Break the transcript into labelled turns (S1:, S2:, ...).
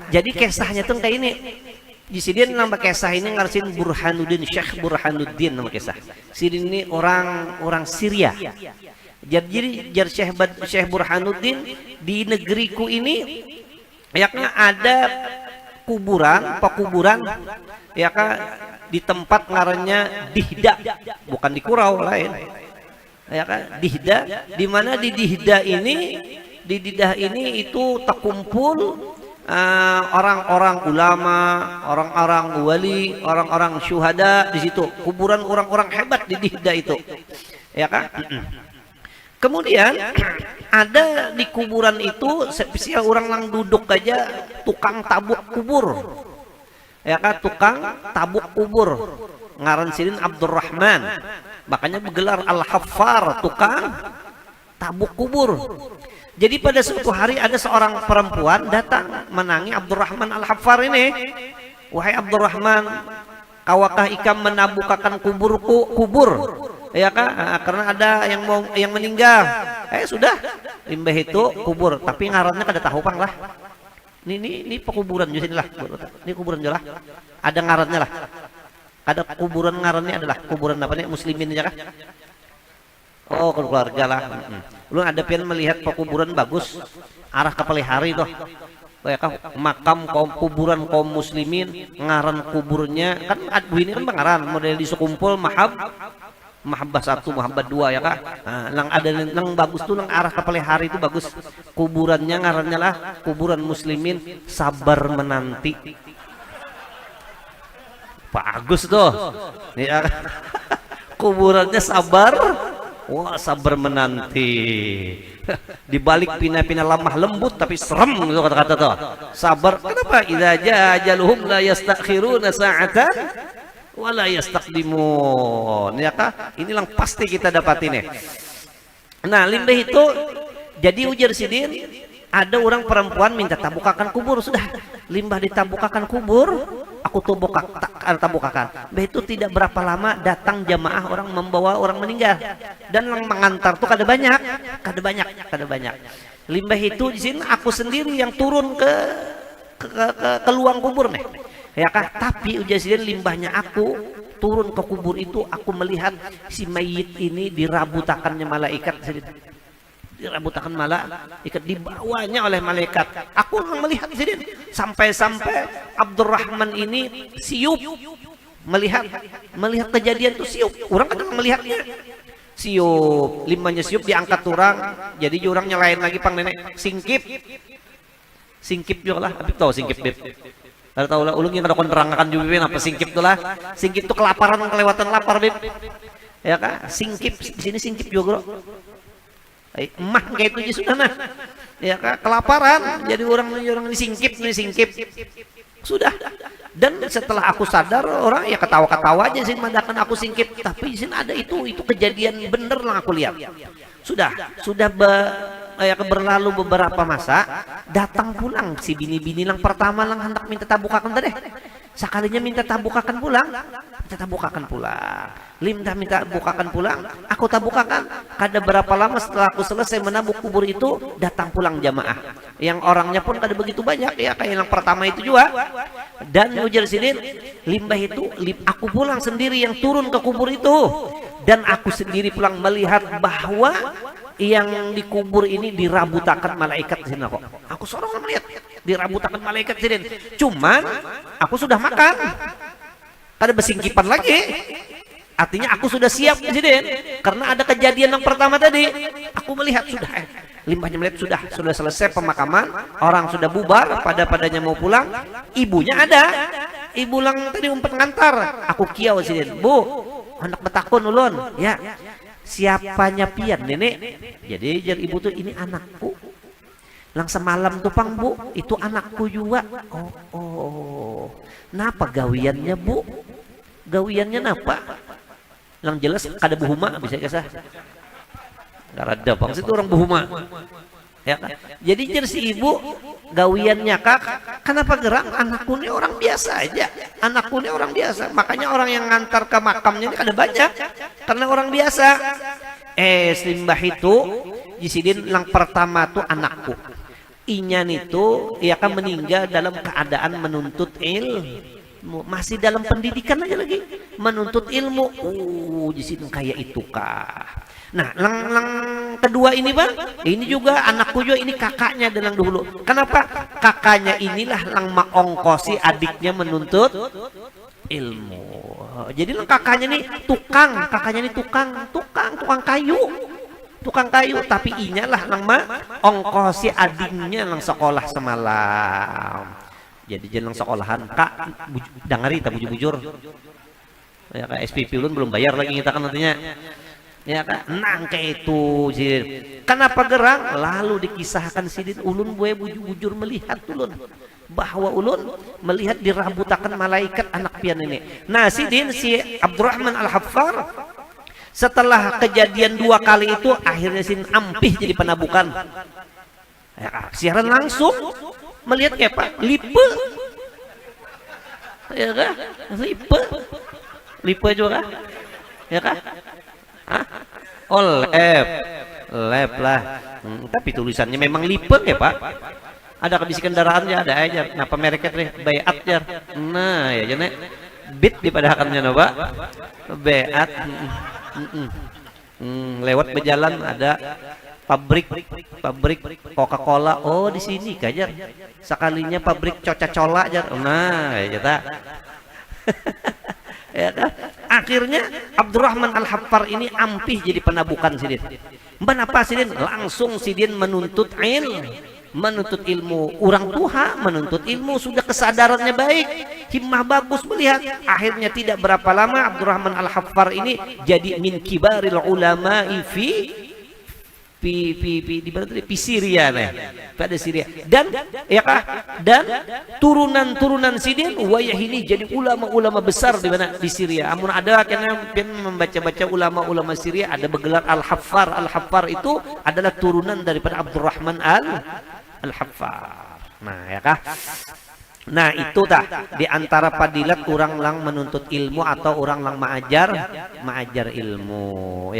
S1: Jadi kisahnya tuh kayak ini. Di sini nama kisah ini ngarsin Burhanuddin, Syekh Burhanuddin nama kisah. Sini ini orang Syria. Jadi Syekh Burhanuddin di negeriku ini ya kan ada pekuburan ya kan di tempat ngarannya Dihda, bukan di Kurau lain. Ya kan Dihda, di mana di Dihda ini itu terkumpul orang-orang ulama, orang-orang wali, orang-orang syuhada di situ. Kuburan orang-orang hebat di Dihda itu. Ya kan? Kemudian ada di kuburan itu spesial orang yang duduk aja tukang tabuk kubur. Ya kan, tukang tabuk kubur. Ngaran silin Abdurrahman. Makanya bergelar Al-Haffar, tukang tabuk kubur. Jadi pada suatu hari ada seorang perempuan datang menangi Abdurrahman Al-Haffar ini. Wahai Abdurrahman, kawakah ikam menabukakan kubur? Ya kan? Karena ada yang meninggal. Sudah, limbah itu kubur, tapi ngarannya kada tahu pang lah. Ini pekuburan di sini lah. Ini kuburan jelah. Ada ngarannya lah. Ada kuburan ngarannya adalah kuburan apa nih? Muslimin aja kah? Oh, keluarga lah. Lu ada pian melihat pekuburan bagus arah ke Pelihari tuh. Ya kan makam kuburan kaum muslimin, ngaran kuburnya kan ini kan pengaran model di sekumpul Mahabbah 1, Mahabbah 2 ya kak. Nah, ada yang bagus tuh yang arah ke Pelihari itu bagus. Kuburannya ngarannya lah kuburan muslimin sabar menanti. Bagus tuh. Ya, kuburannya sabar. Wah, sabar menanti. Di balik pina-pina lemah lembut tapi serem itu kata-kata tuh. Sabar. Kenapa? Idza jaa ajaluhum la yastakhiruna sa'atan wa la yastaqdimun. Ya kah? Inilah pasti kita dapat ini. Nah, limbah itu jadi ujar sidin ada orang perempuan minta tabukakan kubur. Sudah, limbah ditabukakan kubur, aku tabukakan. Itu tidak berapa lama datang jamaah orang membawa orang meninggal dan yang mengantar tuh kada banyak. Limbah itu di sini aku sendiri yang turun ke luang kubur nih. Ya kah? Tapi ujar sidin limbahnya aku turun ke kubur itu aku melihat si mayit ini dirabutakannya malaikat. Dirabutakan malaikat, dibawanya oleh malaikat. Aku melihat sini sampai Abdurrahman ini siup melihat kejadian itu siup. Orang kadang melihatnya siup, limbahnya siup diangkat orang. Jadi orang nyalain lagi pang nenek singkip juga lah. Tapi tahu singkip beb. Kalau tahu lah ulung yang ada konterangan juga apa singkip tuh lah. Singkip tuh kelaparan kelewatan lapar beb. Ya kan? Singkip di sini singkip juga. Emah kayak itu sudah nah ya kak, kelaparan jadi orang disingkip sudah. Dan setelah aku sadar orang ya ketawa aja sih mandakan aku singkip, tapi di sini ada itu kejadian bener lah aku lihat. Sudah berlalu beberapa masa datang pulang si bini-bini yang pertama lang hendak minta tabukakan tadi. Sekalinya minta tabukakan pulang. Minta bukakan pulang, aku tabukakan. Kada berapa lama setelah aku selesai menabuk kubur itu datang pulang jamaah. Yang orangnya pun kada begitu banyak ya kayak yang pertama itu juga. Dan ujar sidin limbah itu aku pulang sendiri yang turun ke kubur itu. Dan aku sendiri pulang melihat bahwa yang dikubur ini dirabutakan malaikat sini kok. Aku seorang melihat dirabutakan malaikat sini. Cuman aku sudah makan. Kada bersingkipan lagi. Artinya aku sudah siap presiden karena ada kejadian yang pertama tadi. Aku melihat sudah limbahnya melihat sudah selesai pemakaman, orang sudah bubar, padanya mau pulang, ibunya ada. Ibu lang tadi umpet ngantar. Aku kiau presiden. Bu, anak betakun ulun. Ya. Siapanya pian nenek? Jadi jar ibu tuh ini anakku. Lang semalam tuh pang bu, itu anakku juga. Oh. Napa gawiannya bu? Gawiannya napa? Lang jelas kada buhuma bisa kisah. Garada bang situ orang buhuma. Ya kan? Jadi jar si ibu gawiannya kak, kenapa gerak? Anakku ini orang biasa aja. Anakku ini orang biasa. Makanya orang yang ngantar ke makamnya ini kada banyak. Karena orang biasa. Selimbah itu jisidin lang pertama tuh anakku. Inyan itu ya kan meninggal dalam keadaan menuntut ilmu, masih dalam pendidikan aja lagi menuntut ilmu. Di situ kayak itu kah. Nah, lang kedua ini bang, ini juga anakku juga, ini kakaknya dalam dulu. Kenapa? Kakaknya inilah lang mengongkosi adiknya menuntut ilmu. Jadi lang kakaknya nih tukang, kakaknya nih tukang kayu. Tukang kayu, tapi inyalah lang ongkosi adiknya lang sekolah semalam. Jadi jelang sekolahan kak, dangari tak bujur-bujur. Ya kak SPP ulun belum bayar lagi kita kan nantinya. Ya kan, nang kayak itu sidin. Kenapa gerang? Lalu dikisahkan sidin ulun gue bujur-bujur melihat ulun bahwa ulun melihat dirabutakan malaikat anak pian ini. Nah sidin si Abdurrahman Al-Haffar setelah kejadian 2 kali itu akhirnya sin ampih jadi penabukan. Ya, siaran langsung melihat kayak apa? Lipe. Ya kan? Lipe juga. Ya kan? Hah? Oh lep lah. Tapi tulisannya memang lipe ya pak. Ada kebisi kendaraan ya ada aja. Kenapa mereknya teh Bayat ya. Nah ya jane bit dipadahakannya no pak. Bayat. Lewat berjalan ada pabrik Coca-Cola. Oh di sini kajar. Sekalinya pabrik Coca-Cola aja. Nah ya jata. Ya kan? Akhirnya Abdurrahman Al-Haffar ini ampih jadi penabukan sidin. Kenapa sidin? Langsung sidin menuntut ilmu. Orang tua menuntut ilmu sudah kesadarannya baik, himmah bagus melihat. Akhirnya tidak berapa lama Abdurrahman Al-Haffar ini jadi min kibaril ulama di Syria pada Syria dan ya kah dan turunan sidin wayah ini jadi ulama-ulama besar di mana di Syria. Amun ada karena membaca-baca ulama-ulama Syria ada bergelar Al-Haffar itu adalah turunan daripada Abdurrahman Al-Haffar. Nah ya kah. Nah itu dah di antara padilat orang lang menuntut ilmu atau orang lang maajar ilmu.